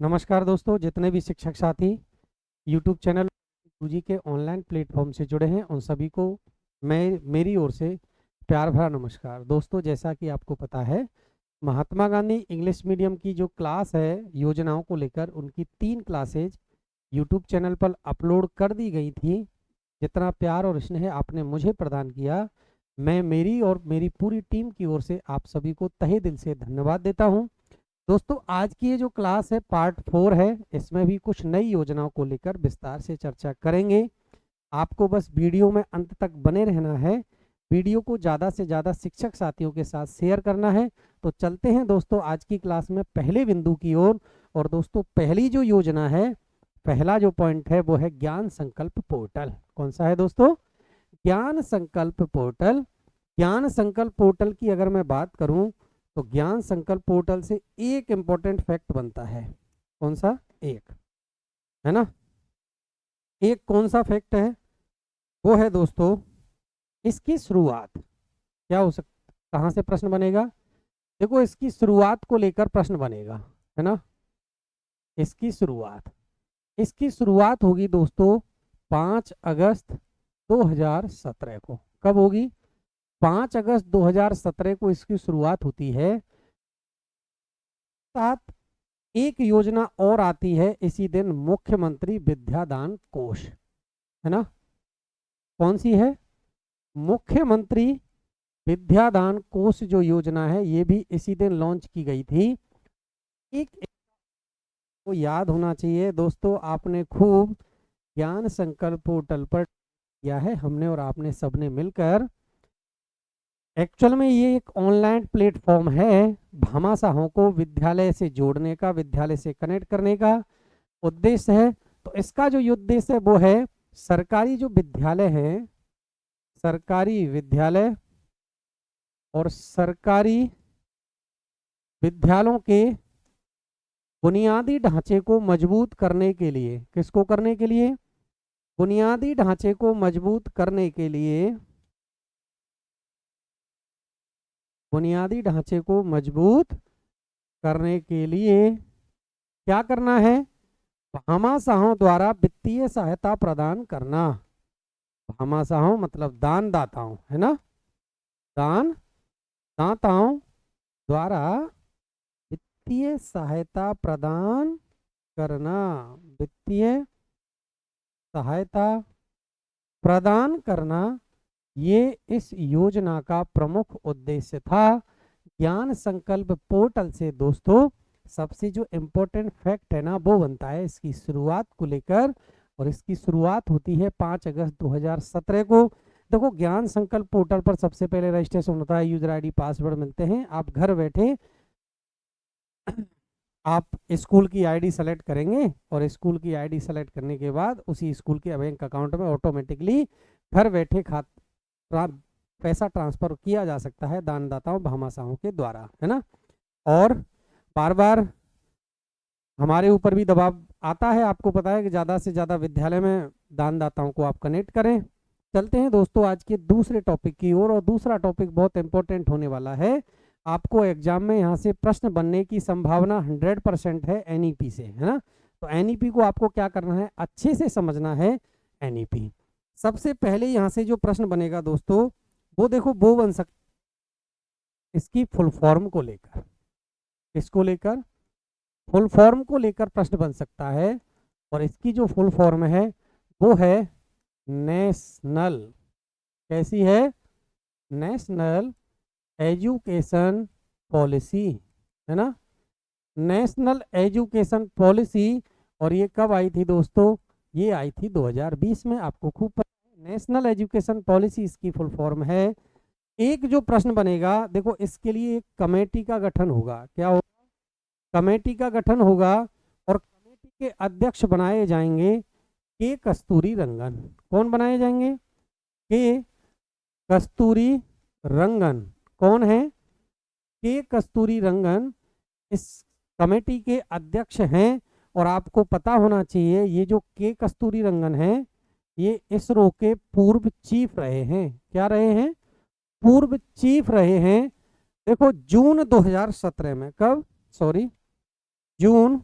नमस्कार दोस्तों, जितने भी शिक्षक साथी YouTube चैनल गुरुजी के ऑनलाइन प्लेटफॉर्म से जुड़े हैं उन सभी को मैं मेरी ओर से प्यार भरा नमस्कार। दोस्तों, जैसा कि आपको पता है, महात्मा गांधी इंग्लिश मीडियम की जो क्लास है योजनाओं को लेकर, उनकी 3 क्लासेज YouTube चैनल पर अपलोड कर दी गई थी। जितना प्यार और स्नेह आपने मुझे प्रदान किया, मैं मेरी और मेरी पूरी टीम की ओर से आप सभी को तहे दिल से धन्यवाद देता हूं। दोस्तों, आज की ये जो क्लास है पार्ट 4 है। इसमें भी कुछ नई योजनाओं को लेकर विस्तार से चर्चा करेंगे। आपको बस वीडियो में अंत तक बने रहना है। वीडियो को ज़्यादा से ज़्यादा शिक्षक साथियों के साथ शेयर करना है। तो चलते हैं दोस्तों आज की क्लास में पहले बिंदु की ओर। और दोस्तों, पहली जो योजना है, पहला जो पॉइंट है वो है ज्ञान संकल्प पोर्टल। कौन सा है दोस्तों? ज्ञान संकल्प पोर्टल। ज्ञान संकल्प पोर्टल की अगर मैं बात करूं तो ज्ञान संकल्प पोर्टल से एक इंपॉर्टेंट फैक्ट बनता है। कौन सा? एक है ना। एक कौन सा फैक्ट है? वो है दोस्तों, इसकी शुरुआत क्या हो सकता, कहाँ से प्रश्न बनेगा? देखो, इसकी शुरुआत को लेकर प्रश्न बनेगा, है ना। इसकी शुरुआत होगी दोस्तों 5 अगस्त 2017 को। कब होगी? 5 अगस्त 2017 को इसकी शुरुआत होती है। साथ एक योजना और आती है इसी दिन, मुख्यमंत्री विद्यादान कोष, है ना। कौन सी है? मुख्यमंत्री विद्यादान कोष जो योजना है, ये भी इसी दिन लॉन्च की गई थी। एक को याद होना चाहिए दोस्तों, आपने खूब ज्ञान संकल्प पोर्टल पर किया है, हमने और आपने सबने मिलकर। एक्चुअल में ये एक ऑनलाइन प्लेटफॉर्म है, भामाशाहों को विद्यालय से जोड़ने का, विद्यालय से कनेक्ट करने का उद्देश्य है। तो इसका जो उद्देश्य है वो है सरकारी जो विद्यालय हैं, सरकारी विद्यालय और सरकारी विद्यालयों के बुनियादी ढांचे को मजबूत करने के लिए, किसको करने के लिए? बुनियादी ढांचे को मजबूत करने के लिए, बुनियादी ढांचे को मजबूत करने के लिए क्या करना है? भामाशाहों द्वारा वित्तीय सहायता प्रदान करना। भामाशाहों मतलब दानदाताओं, है ना। दान दाताओं द्वारा वित्तीय सहायता प्रदान करना, वित्तीय सहायता प्रदान करना, ये इस योजना का प्रमुख उद्देश्य था। ज्ञान संकल्प पोर्टल से दोस्तों सबसे जो इम्पोर्टेंट फैक्ट है ना, वो बनता है इसकी शुरुआत को लेकर। और इसकी शुरुआत होती है 5 अगस्त 2017 को। देखो, ज्ञान संकल्प पोर्टल पर सबसे पहले रजिस्ट्रेशन होता है, यूजर आईडी पासवर्ड मिलते हैं। आप घर बैठे आप स्कूल की आईडी सेलेक्ट करेंगे और स्कूल की आईडी सेलेक्ट करने के बाद उसी स्कूल के बैंक अकाउंट में ऑटोमेटिकली घर बैठे पैसा ट्रांसफर किया जा सकता है दानदाताओं भामाशाहों के द्वारा, है ना। और बार बार हमारे ऊपर भी दबाव आता है, आपको पता है कि ज़्यादा से ज़्यादा विद्यालय में दानदाताओं को आप कनेक्ट करें। चलते हैं दोस्तों आज के दूसरे टॉपिक की ओर। और दूसरा टॉपिक बहुत इंपॉर्टेंट होने वाला है। आपको एग्जाम में यहाँ से प्रश्न बनने की संभावना 100% है एनईपी से, है ना। तो एनईपी को आपको क्या करना है? अच्छे से समझना है एनईपी। सबसे पहले यहाँ से जो प्रश्न बनेगा दोस्तों, वो देखो वो बन सकता इसकी फुल फॉर्म को लेकर, इसको लेकर फुल फॉर्म को लेकर प्रश्न बन सकता है। और इसकी जो फुल फॉर्म है वो है नेशनल, कैसी है? नेशनल एजुकेशन पॉलिसी, है ना। National education policy. और ये कब आई थी दोस्तों? ये आई थी 2020 में, आपको खूब पता है। नेशनल एजुकेशन पॉलिसी इसकी फुल फॉर्म है। एक जो प्रश्न बनेगा, देखो इसके लिए एक कमेटी का गठन होगा। क्या होगा? कमेटी का गठन होगा। और कमेटी के अध्यक्ष बनाए जाएंगे के कस्तूरी रंगन। कौन बनाए जाएंगे? के कस्तूरी रंगन। कौन है? के कस्तूरी रंगन इस कमेटी के अध्यक्ष हैं। और आपको पता होना चाहिए, ये जो के कस्तूरी रंगन है, ये इसरो के पूर्व चीफ रहे हैं। क्या रहे हैं? पूर्व चीफ रहे हैं। देखो, जून 2017 में, कब? सॉरी, जून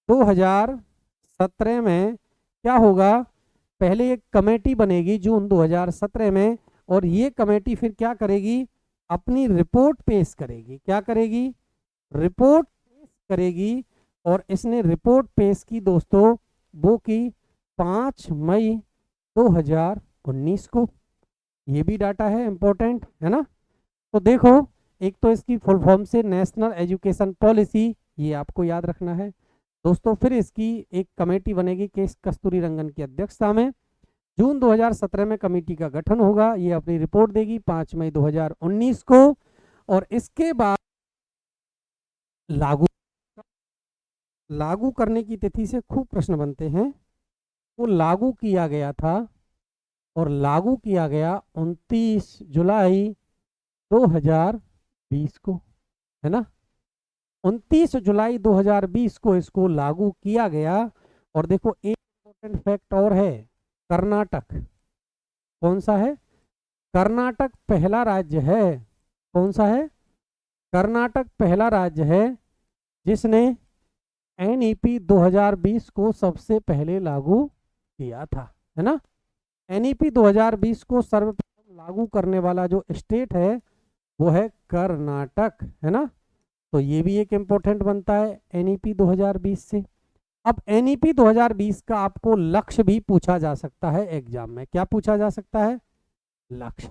2017 में क्या होगा, पहले एक कमेटी बनेगी जून 2017 में, और ये कमेटी फिर क्या करेगी, अपनी रिपोर्ट पेश करेगी। क्या करेगी, रिपोर्ट पेश करेगी। और इसने रिपोर्ट पेश की दोस्तों, वो की 5 मई 2019 को। ये भी डाटा है, इंपॉर्टेंट है ना। तो देखो, एक तो इसकी फुल फॉर्म से नेशनल एजुकेशन पॉलिसी, ये आपको याद रखना है दोस्तों। फिर इसकी एक कमेटी बनेगी केस कस्तूरी रंगन की अध्यक्षता में। जून 2017 में कमेटी का गठन होगा, ये अपनी रिपोर्ट देगी 5 मई 2019 को। और इसके बाद लागू लागू करने की तिथि से खूब प्रश्न बनते हैं। वो लागू किया गया था, और लागू किया गया 29 जुलाई 2020 को, है ना। 29 जुलाई 2020 को इसको लागू किया गया। और देखो, एक इंपॉर्टेंट फैक्ट और है, कर्नाटक कौन सा है, कर्नाटक पहला राज्य है। कौन सा है, कर्नाटक पहला राज्य है जिसने एनईपी 2020 को सबसे पहले लागू किया था, है ना। एनईपी 2020 को सर्वप्रथम लागू करने वाला जो स्टेट है वो है कर्नाटक, है ना। तो ये भी एक इम्पोर्टेंट बनता है एनईपी 2020 से। अब एनईपी 2020 का आपको लक्ष्य भी पूछा जा सकता है एग्जाम में। क्या पूछा जा सकता है, लक्ष्य।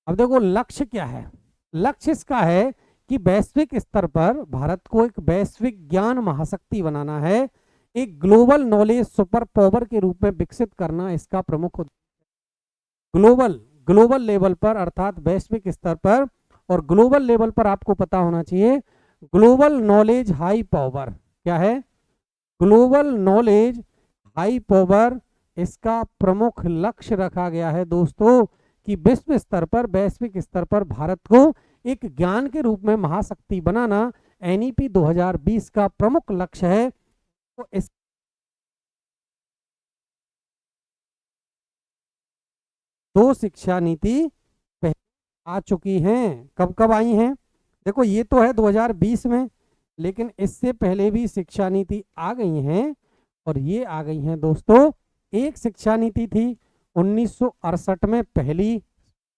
अब देखो लक्ष्य क्या है, लक्ष्य इसका है कि वैश्विक स्तर पर भारत को एक वैश्विक ज्ञान महाशक्ति बनाना है, एक ग्लोबल नॉलेज सुपर पावर के रूप में विकसित करना इसका प्रमुख उद्देश्य। ग्लोबल लेवल पर, अर्थात वैश्विक स्तर पर। और ग्लोबल लेवल पर आपको पता होना चाहिए, ग्लोबल नॉलेज हाई पावर क्या है, ग्लोबल नॉलेज हाई पावर, इसका प्रमुख लक्ष्य रखा गया है दोस्तों कि विश्व स्तर पर, वैश्विक स्तर पर भारत को एक ज्ञान के रूप में महाशक्ति बनाना एनईपी 2020 का प्रमुख लक्ष्य है। तो इस दो शिक्षा नीति आ चुकी हैं। कब कब आई हैं, देखो ये तो है 2020 में, लेकिन इससे पहले भी शिक्षा नीति आ गई हैं। और ये आ गई हैं दोस्तों, एक शिक्षा नीति थी 1968 में पहली,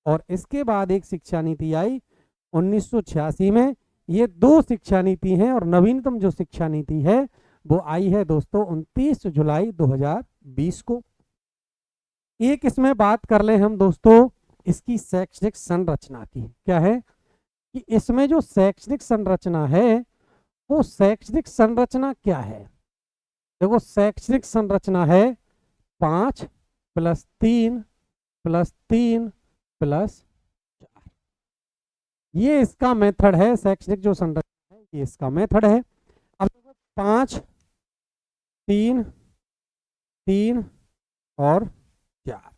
और इसके बाद एक शिक्षा नीति आई 1986 में। ये दो शिक्षा नीति हैं, और नवीनतम जो शिक्षा नीति है वो आई है दोस्तों 29 जुलाई 2020 को। एक इसमें बात कर ले हम दोस्तों इसकी शैक्षणिक संरचना की। क्या है कि इसमें जो शैक्षणिक संरचना है, वो शैक्षणिक संरचना क्या है, देखो शैक्षणिक संरचना है 5 + 3 + 3 + 4। ये इसका मेथड है, शैक्षणिक जो संरचना है ये इसका मेथड है। अब देखो 5 3 3 और 4।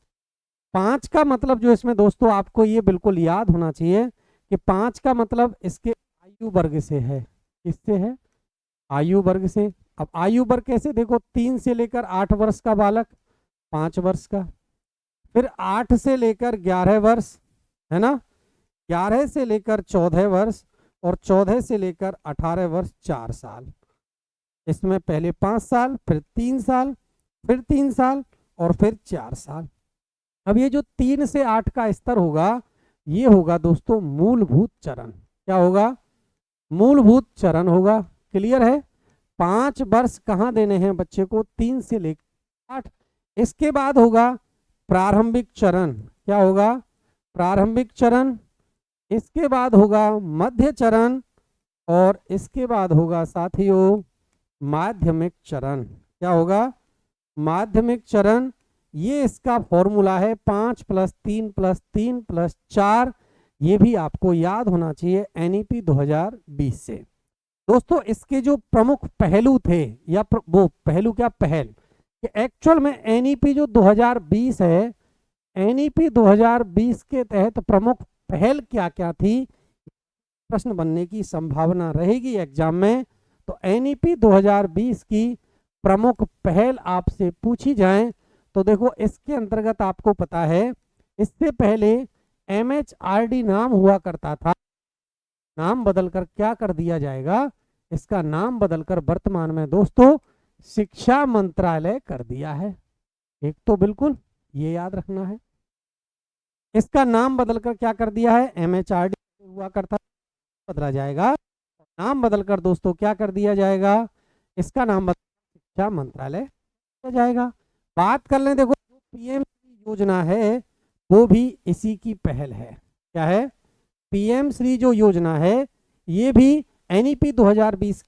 5 का मतलब जो इसमें दोस्तों आपको ये बिल्कुल याद होना चाहिए कि 5 का मतलब इसके आयु वर्ग से है। किससे है, आयु वर्ग से। अब आयु वर्ग कैसे, देखो 3 से लेकर 8 वर्ष का बालक 5 वर्ष का, फिर 8 से लेकर 11 वर्ष, है ना, 11 से लेकर 14 वर्ष, और 14 से लेकर 18 वर्ष 4 साल। इसमें पहले 5 साल, फिर 3 साल, फिर 3 साल, और फिर 4 साल। अब ये जो 3 से 8 का स्तर होगा, ये होगा दोस्तों मूलभूत चरण। क्या होगा, मूलभूत चरण होगा। क्लियर है, 5 वर्ष कहाँ देने हैं बच्चे को, 3 से लेकर 8। इसके बाद होगा प्रारंभिक चरण। क्या होगा, प्रारंभिक चरण। इसके बाद होगा मध्य चरण, और इसके बाद होगा साथियों माध्यमिक चरण। क्या होगा, माध्यमिक चरण। ये इसका फॉर्मूला है 5 + 3 + 3 + 4। ये भी आपको याद होना चाहिए एनईपी 2020 से। दोस्तों इसके जो प्रमुख पहलू थे, या वो पहलू क्या, पहल कि एक्चुअल में एनईपी जो 2020 है, एनईपी 2020 के तहत प्रमुख पहल क्या क्या थी, प्रश्न बनने की संभावना रहेगी एग्जाम में। तो एनईपी 2020 की प्रमुख पहल आपसे पूछी जाए तो देखो इसके अंतर्गत आपको पता है, इससे पहले एमएचआरडी नाम हुआ करता था, नाम बदलकर क्या कर दिया जाएगा, इसका नाम बदलकर वर्तमान में दोस्तों शिक्षा मंत्रालय कर दिया है। एक तो बिल्कुल ये याद रखना है। इसका नाम बदलकर क्या कर दिया है, MHRD हुआ करता, बदला जाएगा। नाम बदलकर दोस्तों क्या कर दिया जाएगा, इसका नाम बदल शिक्षा मंत्रालय किया जाएगा। बात कर लें, देखो PM योजना है वो भी इसी की पहल है। क्या है, PM श्री जो योजना है ये भी NEP 2020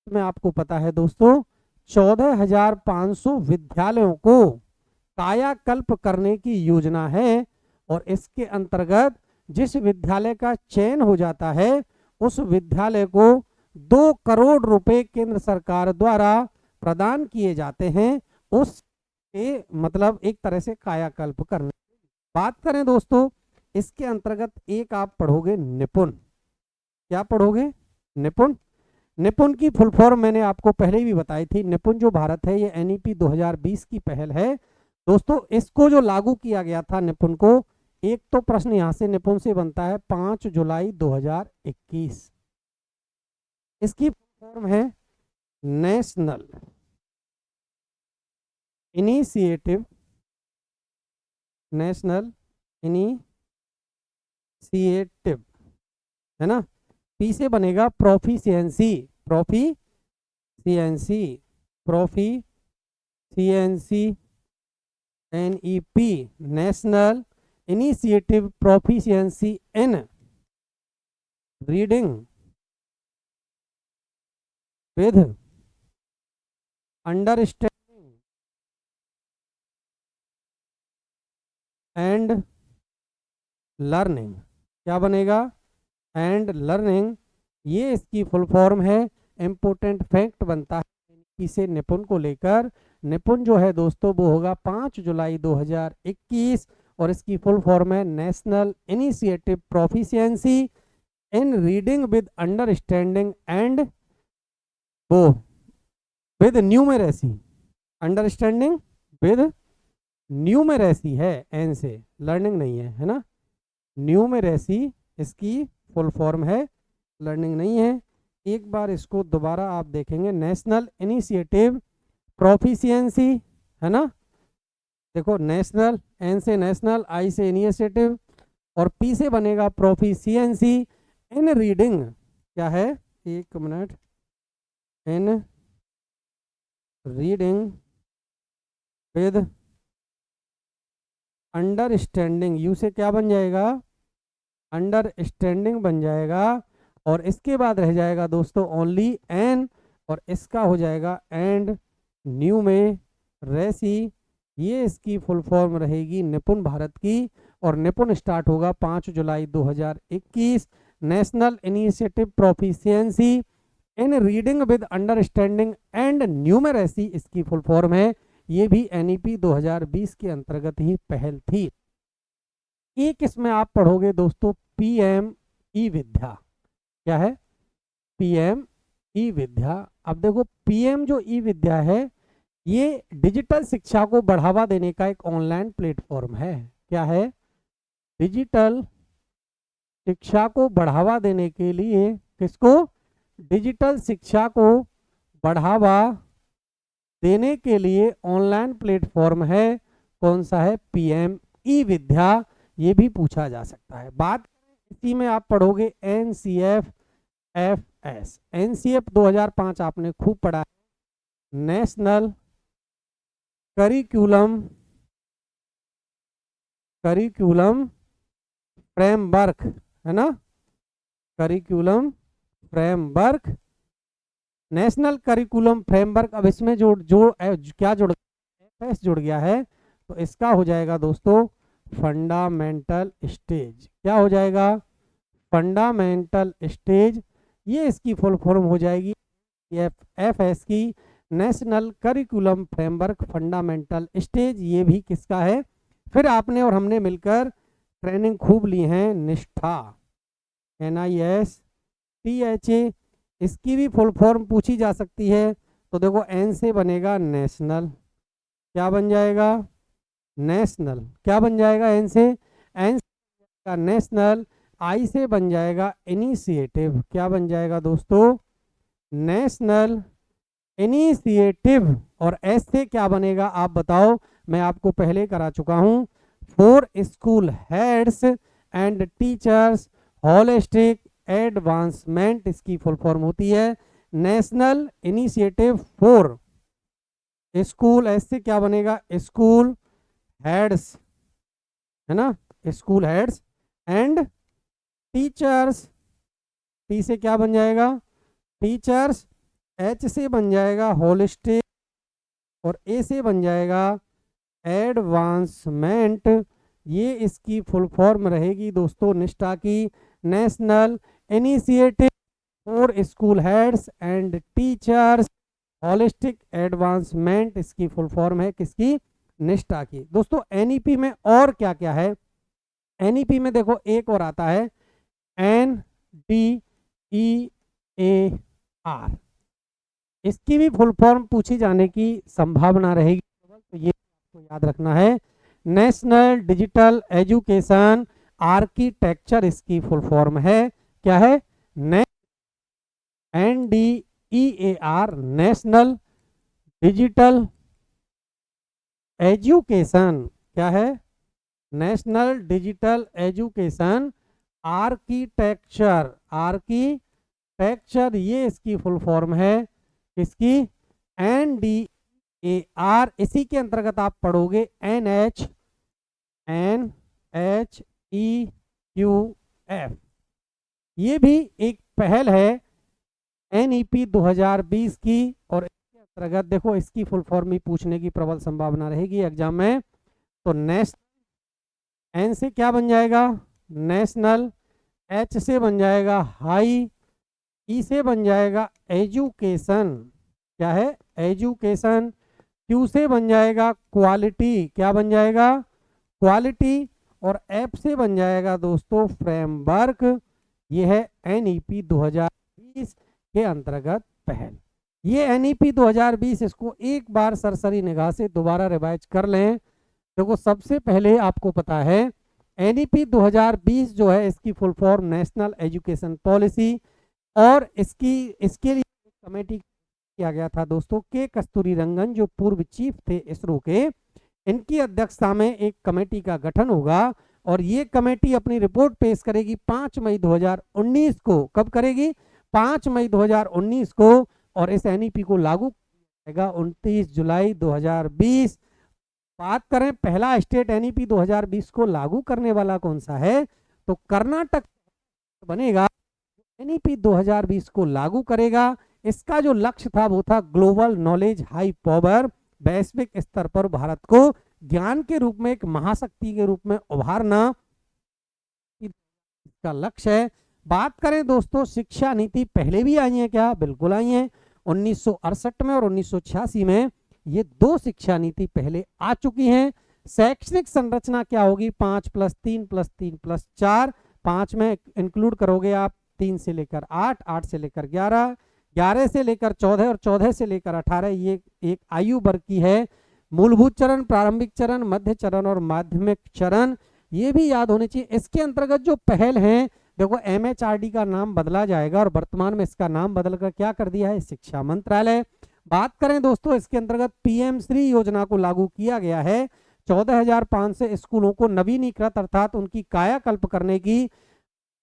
में आपको पता है दोस्तों 14,500 विद्यालयों को कायाकल्प करने की योजना है। और इसके अंतर्गत जिस विद्यालय का चयन हो जाता है उस विद्यालय को 2 करोड़ रुपए केंद्र सरकार द्वारा प्रदान किए जाते हैं, उसके मतलब एक तरह से कायाकल्प करने। बात करें दोस्तों इसके अंतर्गत एक आप पढ़ोगे निपुण। क्या पढ़ोगे, निपुण। निपुण की फुल फॉर्म मैंने आपको पहले भी बताई थी। निपुण जो भारत है ये NEP 2020 की पहल है दोस्तों। इसको जो लागू किया गया था निपुण को, एक तो प्रश्न यहां से निपुण से बनता है 5 जुलाई 2021। इसकी फॉर्म है नेशनल इनिशिएटिव, नेशनल इनिशिएटिव है ना। P से बनेगा proficiency, proficiency, proficiency NEP, national initiative proficiency in reading with understanding and learning. क्या बनेगा, एंड लर्निंग। ये इसकी फुल फॉर्म है। इंपोर्टेंट फैक्ट बनता है इसे निपुण को लेकर। निपुण जो है दोस्तों वो होगा 5 जुलाई 2021 और इसकी फुल फॉर्म है national initiative proficiency in reading with understanding and वो with numeracy, understanding with numeracy है एन से, लर्निंग नहीं है, है ना। न्यूमेरेसी इसकी फुल फॉर्म है, लर्निंग नहीं है। एक बार इसको दोबारा आप देखेंगे, नेशनल इनिशिएटिव प्रोफिशिएंसी है ना। देखो नेशनल, एन से नेशनल, आई से इनिशिएटिव और पी से बनेगा प्रोफिशिएंसी इन रीडिंग। क्या है, एक minute, in reading with understanding. You से क्या बन जाएगा, अंडरस्टैंडिंग बन जाएगा। और इसके बाद रह जाएगा दोस्तों ओनली एन और इसका हो जाएगा एंड न्यूमेरेसी। ये इसकी फुल फॉर्म रहेगी निपुण भारत की। और निपुण स्टार्ट होगा 5 जुलाई 2021। National initiative proficiency in reading with understanding and numeracy इसकी फुल फॉर्म है। ये भी NEP 2020 के अंतर्गत ही पहल थी। एक इसमें आप पढ़ोगे दोस्तों PM ई विद्या। क्या है, PM ई विद्या। अब देखो PM जो ई विद्या है ये डिजिटल शिक्षा को बढ़ावा देने का एक ऑनलाइन प्लेटफॉर्म है। क्या है, डिजिटल शिक्षा को बढ़ावा देने के लिए, किसको, डिजिटल शिक्षा को बढ़ावा देने के लिए ऑनलाइन प्लेटफॉर्म है। कौन सा है, PM ई विद्या। ये भी पूछा जा सकता है। बात इसी में आप पढ़ोगे NCF-FS। NCF 2005 आपने खूब पढ़ा है, नेशनल करिकुलम फ्रेमवर्क है ना, curriculum framework, national curriculum framework. अब इसमें क्या जुड़ FS जुड़ गया है तो इसका हो जाएगा दोस्तों फंडामेंटल स्टेज। क्या हो जाएगा, फंडामेंटल स्टेज। ये इसकी फुल फॉर्म हो जाएगी FS की, national curriculum framework fundamental stage. ये भी किसका है, फिर आपने और हमने मिलकर ट्रेनिंग खूब ली है निष्ठा, NISTHA। इसकी भी फुल फॉर्म पूछी जा सकती है। तो देखो N से बनेगा नेशनल, क्या बन जाएगा, नेशनल। क्या बन जाएगा N से, N का नेशनल। I से बन जाएगा इनिशिएटिव। क्या बन जाएगा दोस्तों, नेशनल इनिशिएटिव, और एस से क्या बनेगा आप बताओ, मैं आपको पहले करा चुका हूं, for school heads and teachers holistic advancement, इसकी फुल फॉर्म होती है national initiative for school, S से क्या बनेगा स्कूल हेड्स, है ना, school heads and teachers, T से क्या बन जाएगा टीचर्स, एच से बन जाएगा होलिस्टिक, और ए से बन जाएगा एडवांसमेंट, ये इसकी फुल फॉर्म रहेगी दोस्तों निष्ठा की, national initiative for school heads and teachers holistic advancement, इसकी फुल फॉर्म है किसकी, निष्ठा की। दोस्तों एनईपी में और क्या क्या है, एनईपी में देखो एक और आता है NDEAR, इसकी भी फुल फॉर्म पूछी जाने की संभावना रहेगी, तो ये आपको याद रखना है, नेशनल डिजिटल एजुकेशन आर्किटेक्चर इसकी फुल फॉर्म है, क्या है NDEAR, नेशनल डिजिटल एजुकेशन, क्या है national digital education architecture, architecture ये इसकी फुल फॉर्म है, इसकी NDAR, इसी के अंतर्गत आप पढ़ोगे NHEQF, ये भी एक पहल है NEP 2020 की, और इसके अंतर्गत देखो इसकी फुल फॉर्म ही पूछने की प्रबल संभावना रहेगी एग्जाम में, तो नेशनल, एन से क्या बन जाएगा नेशनल, एच से बन जाएगा हाई, ई से बन जाएगा एजुकेशन, क्या है एजुकेशन, क्यू से बन जाएगा क्वालिटी, क्या बन जाएगा क्वालिटी, और एफ से बन जाएगा दोस्तों फ्रेमवर्क, ये है NEP 2020 के अंतर्गत पहल। ये NEP 2020 इसको एक बार सरसरी निगाह से दोबारा रिवाइज कर लें। देखो सबसे पहले आपको पता है NEP 2020 जो है इसकी full form national education policy, और इसके लिए कमेटी किया गया था दोस्तों के कस्तूरी रंगन जो पूर्व चीफ थे इसरो के, इनकी अध्यक्षता में एक कमेटी का गठन होगा, और ये कमेटी अपनी रिपोर्ट पेश करेगी 5 मई 2019 को, कब करेगी 5 मई 2019 को, और इस NEP को लागू करेगा 29 जुलाई 2020। बात करें पहला स्टेट NEP 2020 को लागू करने वाला कौन सा है, तो कर्नाटक बनेगा, NEP 2020 को लागू करेगा। इसका जो लक्ष्य था वो था ग्लोबल नॉलेज हाई पावर, वैश्विक स्तर पर भारत को ज्ञान के रूप में एक महाशक्ति के रूप में उभारना, इसका लक्ष्य है। बात करें दोस्तों शिक्षा नीति पहले भी आई है क्या, बिल्कुल आई है, 1968 में और 1986 में ये दो शिक्षा नीति पहले आ चुकी हैं। शैक्षणिक संरचना क्या होगी, 5+3+3+4, 5 में इंक्लूड करोगे आप 3 से लेकर 8, 8 से लेकर 11, 11 से लेकर 14 और 14 से लेकर 18, ये एक आयु वर्ग की है। मूलभूत चरण, प्रारंभिक चरण, मध्य चरण और माध्यमिक चरण, ये भी याद होने चाहिए। इसके अंतर्गत जो पहल है, देखो MHRD का नाम बदला जाएगा और वर्तमान में इसका नाम बदलकर क्या कर दिया है, शिक्षा मंत्रालय। बात करें दोस्तों इसके अंतर्गत PM श्री योजना को लागू किया गया है। 14,500 स्कूलों को नवीनीकृत अर्थात उनकी कायाकल्प करने की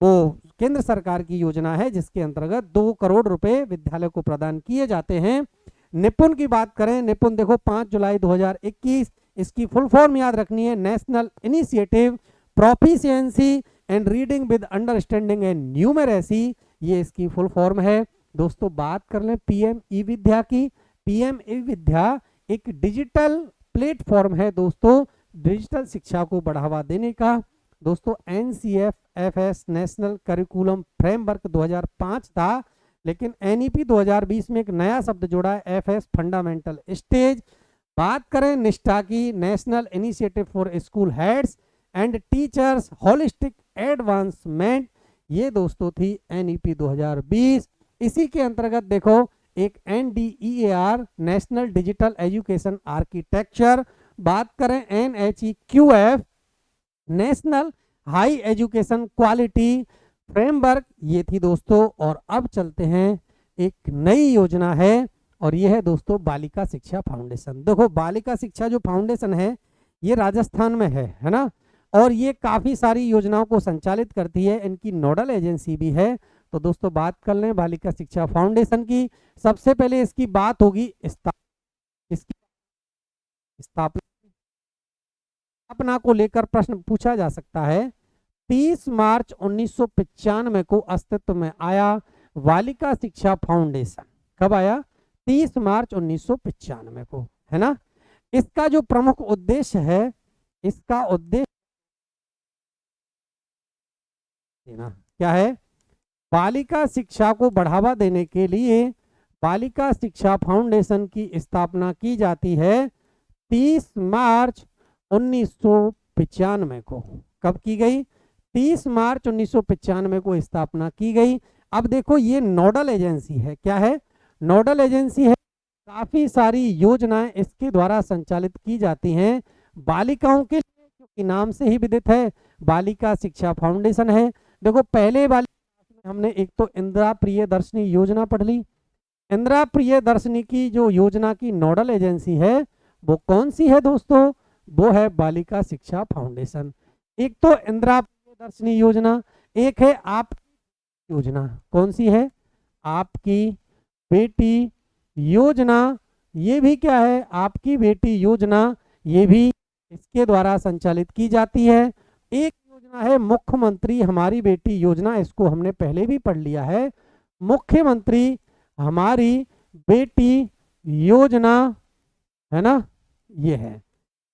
वो केंद्र सरकार की योजना है, जिसके अंतर्गत 2 करोड़ रुपए विद्यालय को प्रदान किए जाते हैं। निपुण की बात करें, निपुण देखो 5 जुलाई 2021, इसकी फुल फॉर्म याद रखनी है, national initiative proficiency and reading with understanding and numeracy, ये इसकी फुल फॉर्म है। दोस्तों बात कर लें PM ई-विद्या की, PM ई-विद्या एक डिजिटल प्लेटफॉर्म है दोस्तों, डिजिटल शिक्षा को बढ़ावा देने का। दोस्तों NCFFS नेशनल करिकुलम फ्रेमवर्क 2005 था, लेकिन NEP 2020 में एक नया शब्द जोड़ा है, FS फंडामेंटल स्टेज। बात करें निष्ठा की, national initiative for school heads and teachers holistic advancement, ये दोस्तों थी NEP 2020। इसी के अंतर्गत देखो एक NDEAR national digital education architecture. बात करें NHEQF national high education quality framework, ये थी दोस्तों। और अब चलते हैं एक नई योजना है और ये है दोस्तों बालिका शिक्षा फाउंडेशन। देखो बालिका शिक्षा जो फाउंडेशन है ये राजस्थान में है ना, और ये काफी सारी योजनाओं को संचालित करती है, इनकी नोडल एजेंसी भी है। तो दोस्तों बात कर लें बालिका शिक्षा फाउंडेशन की। सबसे पहले इसकी बात होगी इसकी स्थापना को लेकर प्रश्न पूछा जा सकता है। 30 मार्च 1995 को अस्तित्व में आया बालिका शिक्षा फाउंडेशन। कब आया? 30 मार्च 1995 को, है ना। इसका जो प्रमुख उद्देश्य है, इसका उद्देश्य देना क्या है? बालिका शिक्षा को बढ़ावा देने के लिए बालिका शिक्षा फाउंडेशन की स्थापना की जाती है 30 मार्च 1995 को। कब की गई? 30 मार्च 1995 को स्थापना की गई। अब देखो ये नोडल एजेंसी है। क्या है? नोडल एजेंसी है। काफी सारी योजनाएं इसके द्वारा संचालित की जाती हैं बालिकाओं के लिए, क्योंकि नाम से ही विदित है बालिका शिक्षा फाउंडेशन है। देखो पहले वाली हमने एक तो इंदिरा प्रियदर्शनी योजना पढ़ ली। इंदिरा प्रियदर्शनी की जो योजना की नोडल एजेंसी है वो कौन सी है दोस्तों? वो है बालिका शिक्षा फाउंडेशन। एक तो इंदिरा प्रियदर्शनी योजना, एक है आपकी योजना। कौन सी है? आपकी बेटी योजना। ये भी क्या है? आपकी बेटी योजना, ये भी इसके द्वारा संचालित की जाती है। एक योजना है मुख्यमंत्री हमारी बेटी योजना, इसको हमने पहले भी पढ़ लिया है। मुख्यमंत्री हमारी बेटी योजना, है ना, ये है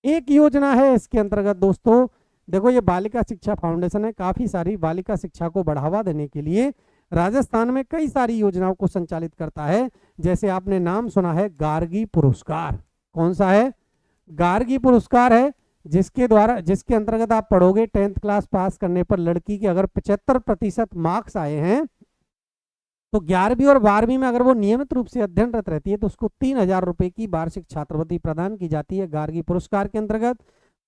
एक योजना है। इसके अंतर्गत दोस्तों देखो ये बालिका शिक्षा फाउंडेशन है, काफी सारी बालिका शिक्षा को बढ़ावा देने के लिए राजस्थान में कई सारी योजनाओं को संचालित करता है। जैसे आपने नाम सुना है गार्गी पुरस्कार। कौन सा है? गार्गी पुरस्कार है, जिसके अंतर्गत आप पढ़ोगे 10th क्लास पास करने पर लड़की के अगर 75% मार्क्स आए हैं तो 11वीं और 12वीं में अगर वो नियमित रूप से अध्ययनरत रहती है तो उसको 3000 रुपए की वार्षिक छात्रवृत्ति प्रदान की जाती है गार्गी पुरस्कार के अंतर्गत।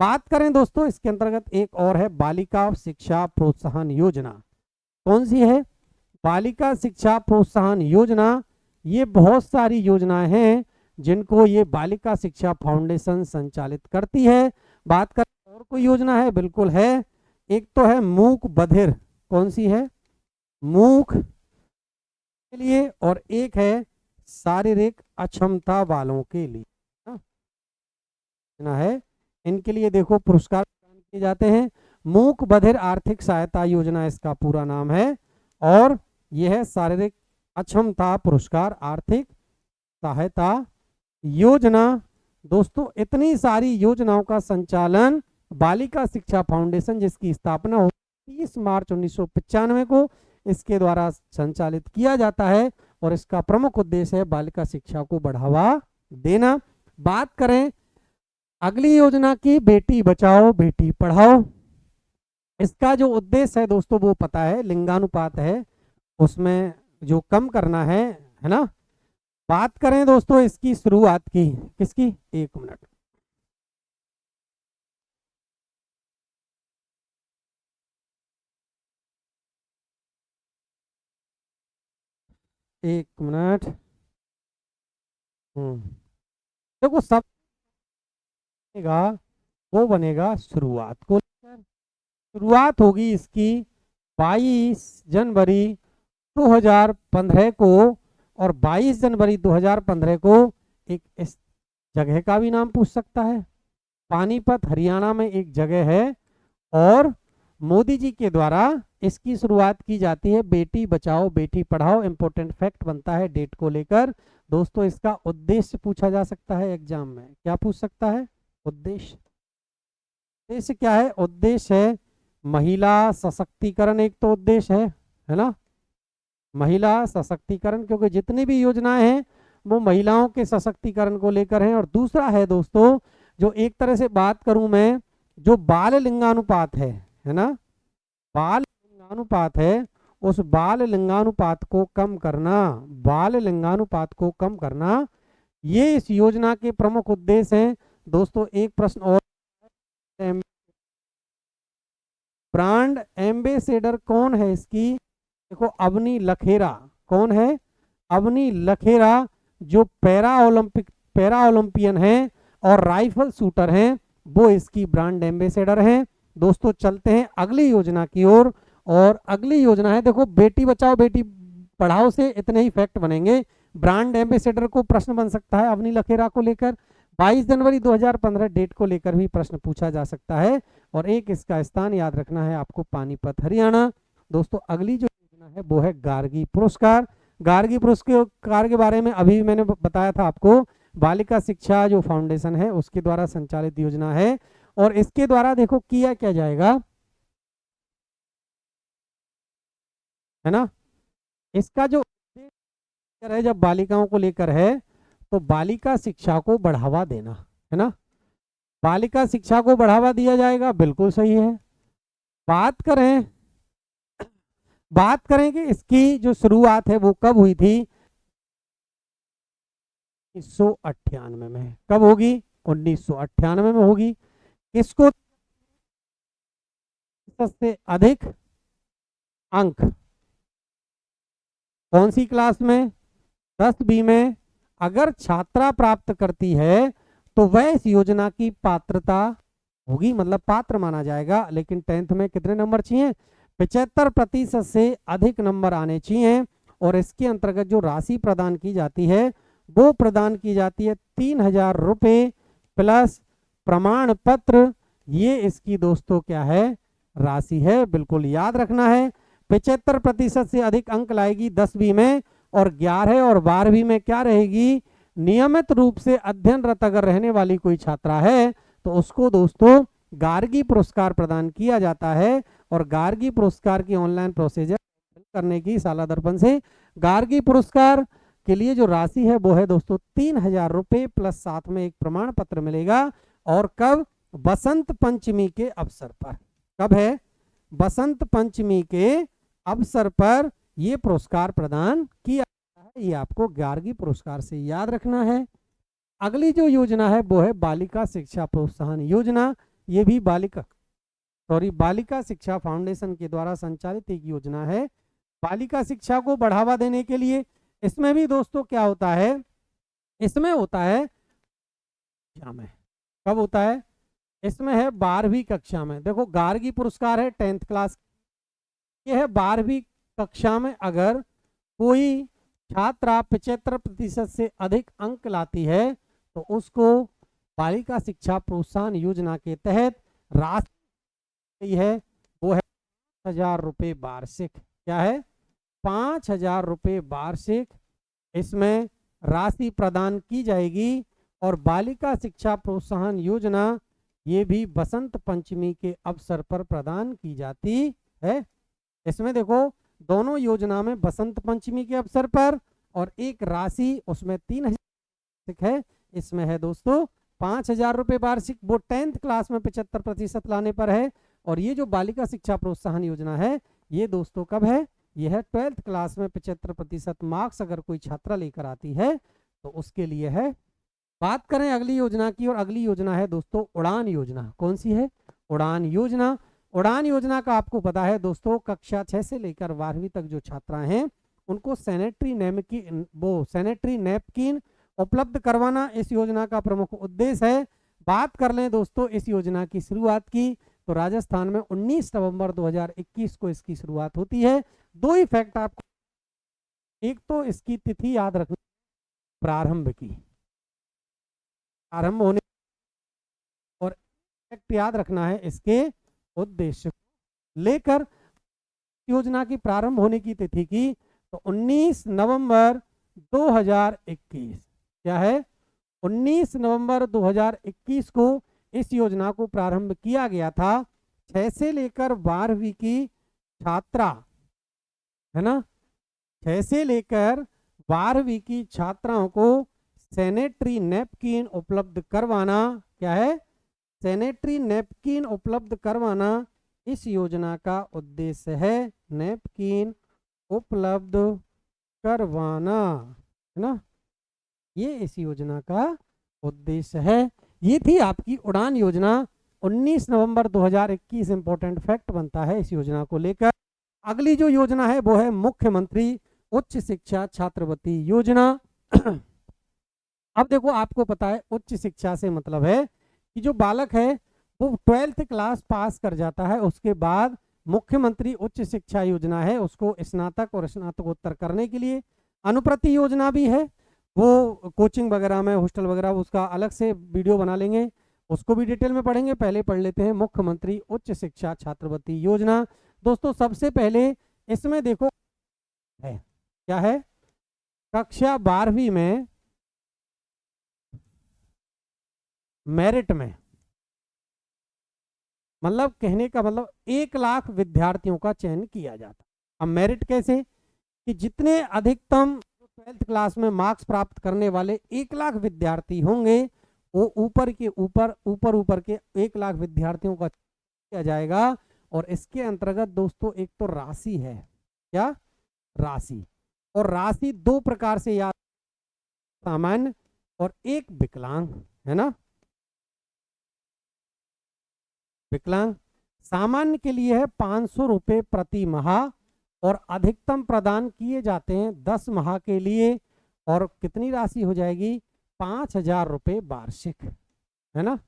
बात करें दोस्तों इसके अंतर्गत एक और है बालिका शिक्षा प्रोत्साहन योजना। कौन सी है? बालिका शिक्षा प्रोत्साहन योजना। ये बहुत सारी योजनाएं हैं जिनको ये बालिका शिक्षा फाउंडेशन संचालित करती है। बात करें और कोई योजना है? बिल्कुल है। एक तो है मूक बधिर। कौन सी है? मूक के लिए, और एक है शारीरिक अक्षमता वालों के लिए ना है। इनके लिए देखो पुरस्कार प्रदान किए जाते हैं। मूक बधिर आर्थिक सहायता योजना इसका पूरा नाम है, और यह है शारीरिक अक्षमता पुरस्कार आर्थिक सहायता योजना। दोस्तों इतनी सारी योजनाओं का संचालन बालिका शिक्षा फाउंडेशन, जिसकी स्थापना हो 30 मार्च 1995 को, इसके द्वारा संचालित किया जाता है, और इसका प्रमुख उद्देश्य है बालिका शिक्षा को बढ़ावा देना। बात करें अगली योजना की, बेटी बचाओ बेटी पढ़ाओ। इसका जो उद्देश्य है दोस्तों वो पता है, लिंगानुपात है उसमें जो कम करना है ना। बात करें दोस्तों इसकी शुरुआत की, किसकी? एक मिनट, एक मिनट। देखो सब बनेगा, वो बनेगा शुरुआत को लेकर। शुरुआत होगी इसकी 22 जनवरी 2015 को, और 22 जनवरी 2015 को एक इस जगह का भी नाम पूछ सकता है। पानीपत हरियाणा में एक जगह है, और मोदी जी के द्वारा इसकी शुरुआत की जाती है। बेटी बचाओ बेटी पढ़ाओ, इंपॉर्टेंट फैक्ट बनता है डेट को लेकर। दोस्तों इसका उद्देश्य पूछा जा सकता है एग्जाम में। क्या पूछ सकता है? उद्देश्य। उद्देश्य क्या है? उद्देश्य है महिला सशक्तिकरण। एक तो उद्देश्य है ना, महिला सशक्तिकरण, क्योंकि जितनी भी योजनाएं हैं वो महिलाओं के सशक्तिकरण को लेकर हैं। और दूसरा है दोस्तों, जो एक तरह से बात करूं मैं, जो बाल लिंगानुपात है ना, बाल लिंगानुपात है, उस बाल लिंगानुपात को कम करना, बाल लिंगानुपात को कम करना, ये इस योजना के प्रमुख उद्देश्य हैं। दोस्तों एक प्रश्न और, ब्रांड एम्बेसडर कौन है इसकी? देखो अवनी लखेरा। कौन है? अवनी लखेरा जो पैरा ओलंपियन हैं और राइफल शूटर हैं, वो इसकी ब्रांड एम्बेसडर हैं। दोस्तों चलते हैं अगली योजना की ओर। और अगली योजना है, देखो बेटी बचाओ बेटी पढ़ाओ से इतने ही फैक्ट बनेंगे। ब्रांड एम्बेसडर को प्रश्न बन सकता है अवनी लखेरा को लेकर। 22 जनवरी 2015 डेट को लेकर भी प्रश्न पूछा जा सकता है। और एक इसका स्थान याद रखना है आपको, पानीपत हरियाणा। दोस्तों अगली जो योजना है वो है गार्गी पुरस्कार। गार्गी पुरस्कार के बारे में अभी मैंने बताया था आपको, बालिका शिक्षा जो फाउंडेशन है उसके द्वारा संचालित योजना है। और इसके द्वारा देखो किया क्या जाएगा, है ना। इसका जो है जब बालिकाओं को लेकर है तो बालिका शिक्षा को बढ़ावा देना, है ना। बालिका शिक्षा को बढ़ावा दिया जाएगा, बिल्कुल सही है। बात करें कि इसकी जो शुरुआत है वो कब हुई थी, 1998 में। कब होगी, 1998 में होगी। किसको सबसे अधिक अंक, कौन सी क्लास में, 10वीं में अगर छात्रा प्राप्त करती है तो वह इस योजना की पात्रता होगी, मतलब पात्र माना जाएगा। लेकिन 10th में कितने नंबर चाहिए, 75% से अधिक नंबर आने चाहिए। और इसके अंतर्गत जो राशि प्रदान की जाती है वो प्रदान की जाती है 3000 रुपये प्लस प्रमाण पत्र। ये इसकी दोस्तों क्या है, राशि है, बिल्कुल याद रखना है। 75% से अधिक अंक लाएगी 10वीं में, और 11 और 12वीं में क्या रहेगी, नियमित रूप से अध्ययनरत अगर रहने वाली कोई छात्रा है तो उसको दोस्तों गार्गी पुरस्कार प्रदान किया जाता है। और गार्गी पुरस्कार की ऑनलाइन प्रोसीजर करने की शाला दर्पण से गार्गी पुरस्कार के लिए जो राशि है वो है दोस्तों 3000 रुपये प्लस साथ में एक प्रमाण पत्र मिलेगा। और कब, बसंत पंचमी के अवसर पर। कब है, बसंत पंचमी के अवसर पर ये पुरस्कार प्रदान किया जाता है। ये आपको गार्गी पुरस्कार से याद रखना है। अगली जो योजना है वो है बालिका शिक्षा प्रोत्साहन योजना। ये भी बालिका शिक्षा फाउंडेशन के द्वारा संचालित एक योजना है बालिका शिक्षा को बढ़ावा देने के लिए। इसमें भी दोस्तों क्या होता है, इसमें होता है कक्षा में, कब होता है, इसमें है 12वीं कक्षा में। देखो गार्गी पुरस्कार है 10th क्लास, ये है 12वीं कक्षा में। अगर कोई छात्रा 75% से अधिक अंक लाती है तो उसको बालिका शिक्षा प्रोत्साहन योजना के तहत राशि है वो है 5000 रुपये वार्षिक। क्या है, 5000 रुपये वार्षिक इसमें राशि प्रदान की जाएगी। और बालिका शिक्षा प्रोत्साहन योजना ये भी बसंत पंचमी के अवसर पर प्रदान की जाती है। इसमें देखो दोनों योजना में बसंत पंचमी के अवसर पर और एक राशि उसमें 3000 है, इसमें है दोस्तों 5000 रुपये वार्षिक। वो 10th क्लास में 75% लाने पर है। और ये जो बालिका शिक्षा प्रोत्साहन योजना है ये दोस्तों कब है, ये है 12th क्लास में 75% मार्क्स अगर कोई छात्रा लेकर आती है तो उसके लिए है। बात करें अगली योजना की, और अगली योजना है दोस्तों उड़ान योजना। कौन सी है, उड़ान योजना। उड़ान योजना का आपको पता है दोस्तों, कक्षा 6 से लेकर 12वीं तक जो छात्राएं हैं उनको सैनिटरी नैपकिन उपलब्ध करवाना इस योजना का प्रमुख उद्देश्य है। बात कर लें दोस्तों इस योजना की शुरुआत की, तो राजस्थान में 19 नवंबर 2021 को इसकी शुरुआत होती है। दो ही फैक्ट आपको, एक तो इसकी तिथि याद रखना, प्रारंभ की, प्रारंभ होने, और फैक्ट याद रखना है इसके उद्देश्य लेकर। योजना की प्रारंभ होने की तिथि की तो 19 नवंबर 2021, क्या है, 19 नवंबर 2021 को इस योजना को प्रारंभ किया गया था। 6 से लेकर 12वीं की छात्रा, है ना, 6 से लेकर 12वीं की छात्राओं को सैनिटरी नैपकिन उपलब्ध करवाना, क्या है, सैनिटरी नैपकिन उपलब्ध करवाना इस योजना का उद्देश्य है। नैपकिन उपलब्ध करवाना, है ना, ये इस योजना का उद्देश्य है। ये थी आपकी उड़ान योजना। 19 नवंबर 2021 इंपॉर्टेंट फैक्ट बनता है इस योजना को लेकर। अगली जो योजना है वो है मुख्यमंत्री उच्च शिक्षा छात्रवृत्ति योजना। अब देखो आपको पता है उच्च शिक्षा से मतलब है कि जो बालक है वो 12th क्लास पास कर जाता है, उसके बाद मुख्यमंत्री उच्च शिक्षा योजना है, उसको स्नातक और स्नातकोत्तर करने के लिए। अनुप्रति योजना भी है, वो कोचिंग वगैरह में हॉस्टल वगैरह उसका अलग से वीडियो बना लेंगे, उसको भी डिटेल में पढ़ेंगे। पहले पढ़ लेते हैं मुख्यमंत्री उच्च शिक्षा छात्रवृत्ति योजना। दोस्तों सबसे पहले इसमें देखो है क्या है, कक्षा 12वीं में मेरिट में, मतलब कहने का मतलब 1 लाख विद्यार्थियों का चयन किया जाता। अब मेरिट कैसे कि जितने अधिकतम 12th क्लास में मार्क्स प्राप्त करने वाले 1 लाख विद्यार्थी होंगे वो ऊपर के ऊपर के 1 लाख विद्यार्थियों का किया जाएगा। और इसके अंतर्गत दोस्तों एक तो राशि है, क्या राशि, और राशि 2 प्रकार से याद, सामान्य और एक विकलांग, है ना। विकलांग सामान्य के लिए है 500 रुपये प्रति माह और अधिकतम प्रदान किए जाते हैं 10 माह के लिए। और कितनी राशि हो जाएगी, 5,000 रुपये वार्षिक, है ना।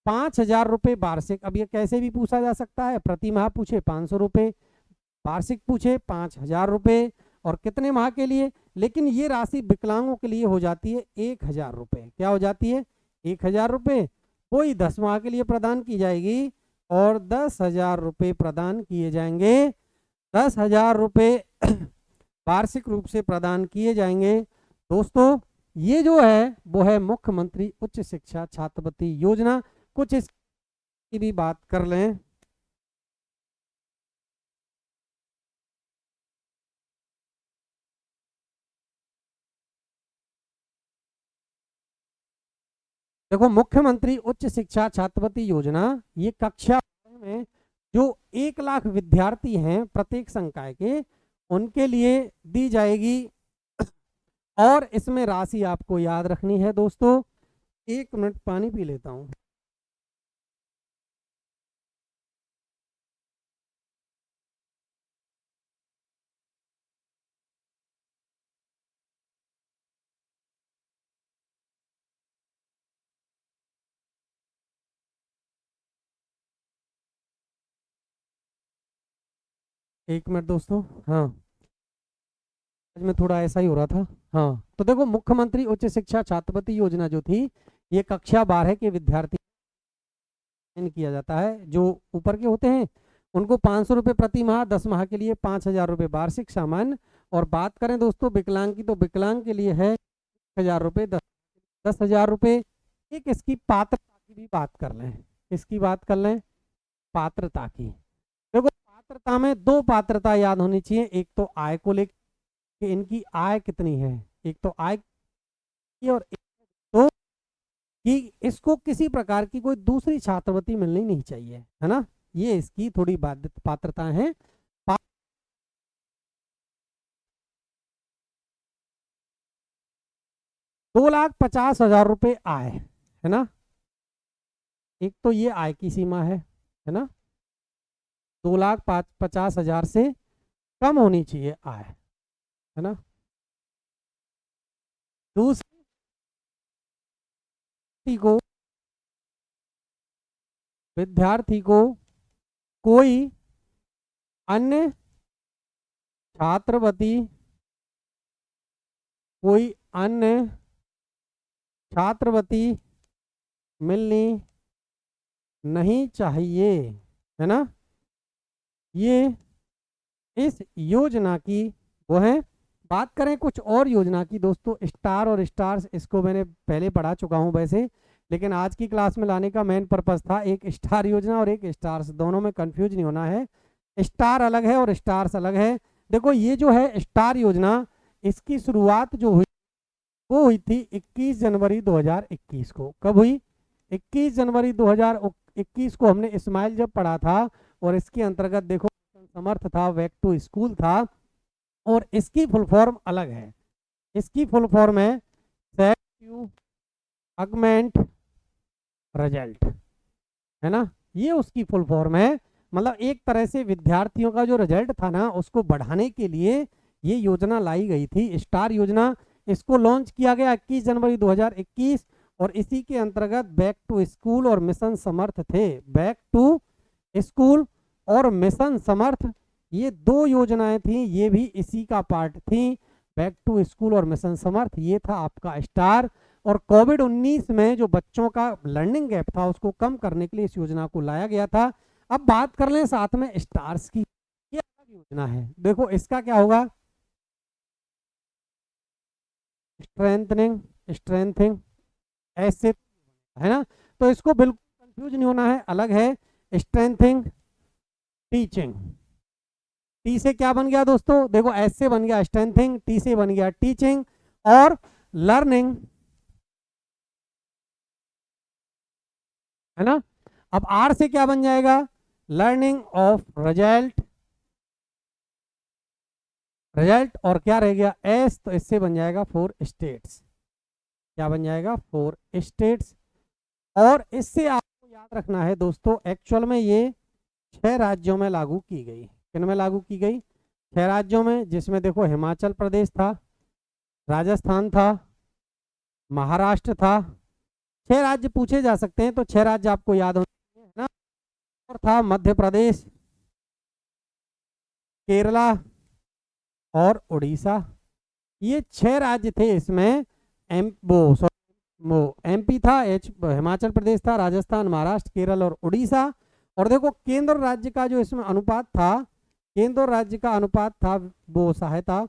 5,000 रुपये वार्षिक। अब ये कैसे भी पूछा जा सकता है, प्रति माह पूछे 500 रुपये, वार्षिक पूछे 5,000 रुपये, और कितने माह के लिए। लेकिन ये राशि विकलांगों के लिए हो जाती है 1,000 रुपये। क्या हो जाती है, 1,000 रुपये, वही 10 माह के लिए प्रदान की जाएगी और 10,000 रुपये प्रदान किए जाएंगे। 10,000 रुपये वार्षिक रूप से प्रदान किए जाएंगे। दोस्तों ये जो है वो है मुख्यमंत्री उच्च शिक्षा छात्रवृत्ति योजना। कुछ इसकी भी बात कर लें। देखो मुख्यमंत्री उच्च शिक्षा छात्रवृत्ति योजना ये कक्षा में जो 1 लाख विद्यार्थी हैं प्रत्येक संकाय के, उनके लिए दी जाएगी। और इसमें राशि आपको याद रखनी है दोस्तों। 1 मिनट पानी पी लेता हूं। एक मिनट दोस्तों, हाँ आज में थोड़ा ऐसा ही हो रहा था। हाँ तो देखो मुख्यमंत्री उच्च शिक्षा छात्रवृत्ति योजना जो थी ये कक्षा 12 के विद्यार्थी किया जाता है, जो ऊपर के होते हैं उनको 500 रुपये प्रति माह, 10 माह के लिए 5,000 रुपये वार्षिक सामान्य। और बात करें दोस्तों विकलांग की, तो विकलांग के लिए है 1,000 रुपये, 10,000 रुपये। एक इसकी पात्रता की भी बात कर लें, इसकी बात कर लें पात्रता की। देखो पात्रता में 2 पात्रता याद होनी चाहिए, एक तो आय को लेकर कि इनकी आय कितनी है, एक तो आय की, और एक तो कि इसको किसी प्रकार की कोई दूसरी छात्रवृत्ति मिलनी नहीं चाहिए, है ना। ये इसकी थोड़ी पात्रता है। 2,50,000 रुपये आय, है ना। एक तो ये आय की सीमा है ना। 2,50,000 से कम होनी चाहिए आय, है ना। दूसरी विद्यार्थी को कोई अन्य छात्रवृत्ति, कोई अन्य छात्रवृत्ति मिलनी नहीं चाहिए, है ना। ये इस योजना की वो है। बात करें कुछ और योजना की दोस्तों, स्टार और स्टार्स, इसको मैंने पहले पढ़ा चुका हूं वैसे, लेकिन आज की क्लास में लाने का मेन पर्पस था एक स्टार योजना और एक स्टार्स, दोनों में कंफ्यूज नहीं होना है। स्टार अलग है और स्टार्स अलग है। देखो ये जो है स्टार योजना, इसकी शुरुआत जो हुई वो हुई थी 21 जनवरी 2021 को। कब हुई, 21 जनवरी 2021 को हमने इस्माइल जब पढ़ा था। और इसके अंतर्गत देखो समर्थ था, बैक टू स्कूल था, और इसकी फुल फॉर्म अलग है। इसकी फुल फॉर्म है सेट टू अगमेंट रिजल्ट, है ना। ये उसकी फुल फॉर्म है। मतलब एक तरह से विद्यार्थियों का जो रिजल्ट था ना उसको बढ़ाने के लिए ये योजना लाई गई थी, स्टार योजना। इसको लॉन्च किया गया 21 जनवरी 2021 और इसी के अंतर्गत बैक टू स्कूल और मिशन समर्थ थे। बैक टू स्कूल और मिशन समर्थ, ये दो योजनाएं थी, ये भी इसी का पार्ट थी। बैक टू स्कूल और मिशन समर्थ, ये था आपका स्टार। और कोविड-19 में जो बच्चों का लर्निंग गैप था उसको कम करने के लिए इस योजना को लाया गया था। अब बात कर लें साथ में स्टार्स की, ये अलग योजना है। देखो इसका क्या होगा, स्ट्रेंथनिंग, स्ट्रेंथिंग ऐसे है ना, तो इसको बिल्कुल कंफ्यूज नहीं होना है, अलग है। स्ट्रेंथिंग टीचिंग, टी से क्या बन गया दोस्तों, देखो एस से बन गया स्ट्रेंथिंग, टी से बन गया टीचिंग और लर्निंग, है ना। अब आर से क्या बन जाएगा, लर्निंग ऑफ रिजल्ट, रिजल्ट और क्या रह गया एस, तो इससे बन जाएगा फॉर स्टेट्स, क्या बन जाएगा फॉर स्टेट्स। और इससे आपको याद रखना है दोस्तों, एक्चुअल में ये 6 राज्यों में लागू की गई। किन में लागू की गई, 6 राज्यों में, जिसमें देखो हिमाचल प्रदेश था, राजस्थान था, महाराष्ट्र था। 6 राज्य पूछे जा सकते हैं, तो 6 राज्य आपको याद होने चाहिए, है ना। और था मध्य प्रदेश, केरला और उड़ीसा, ये 6 राज्य थे। इसमें एमपी था, हिमाचल प्रदेश था, राजस्थान, महाराष्ट्र, केरल और उड़ीसा। और देखो केंद्र राज्य का जो इसमें अनुपात था, केंद्र राज्य का अनुपात था वो सहायता,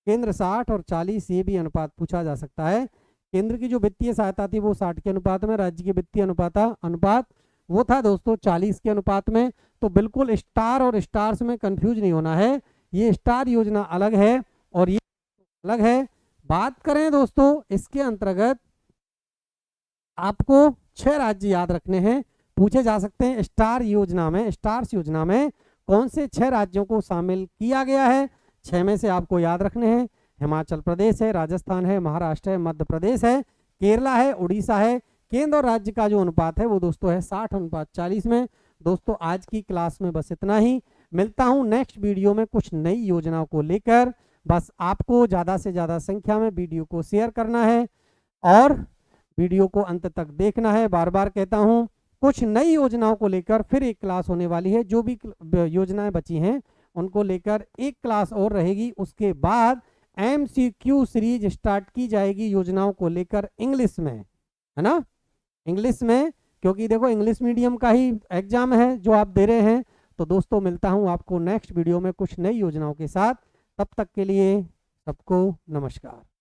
केंद्र 60 और 40, ये भी अनुपात पूछा जा सकता है। केंद्र की जो वित्तीय सहायता थी वो 60 के अनुपात में, राज्य की वित्तीय अनुपात वो था दोस्तों 40 के अनुपात में। तो बिल्कुल स्टार और स्टार्स में कंफ्यूज नहीं होना है, ये स्टार योजना अलग है और ये अलग है। बात करें दोस्तों इसके अंतर्गत आपको 6 राज्य याद रखने हैं, पूछे जा सकते हैं स्टार योजना में, स्टार्स योजना में कौन से 6 राज्यों को शामिल किया गया है। 6 में से आपको याद रखने हैं, हिमाचल प्रदेश है, राजस्थान है, महाराष्ट्र है, मध्य प्रदेश है, केरला है, उड़ीसा है। केंद्र और राज्य का जो अनुपात है वो दोस्तों है 60:40 में। दोस्तों आज की क्लास में बस इतना ही, मिलता हूं नेक्स्ट वीडियो में कुछ नई योजनाओं को लेकर। बस आपको ज़्यादा से ज़्यादा संख्या में वीडियो को शेयर करना है और वीडियो को अंत तक देखना है। बार बार कहता हूं, कुछ नई योजनाओं को लेकर फिर एक क्लास होने वाली है, जो भी योजनाएं बची हैं उनको लेकर एक क्लास और रहेगी। उसके बाद MCQ सीरीज स्टार्ट की जाएगी योजनाओं को लेकर इंग्लिश में, है ना, इंग्लिश में, क्योंकि देखो इंग्लिश मीडियम का ही एग्जाम है जो आप दे रहे हैं। तो दोस्तों मिलता हूं आपको नेक्स्ट वीडियो में कुछ नई योजनाओं के साथ, तब तक के लिए सबको नमस्कार।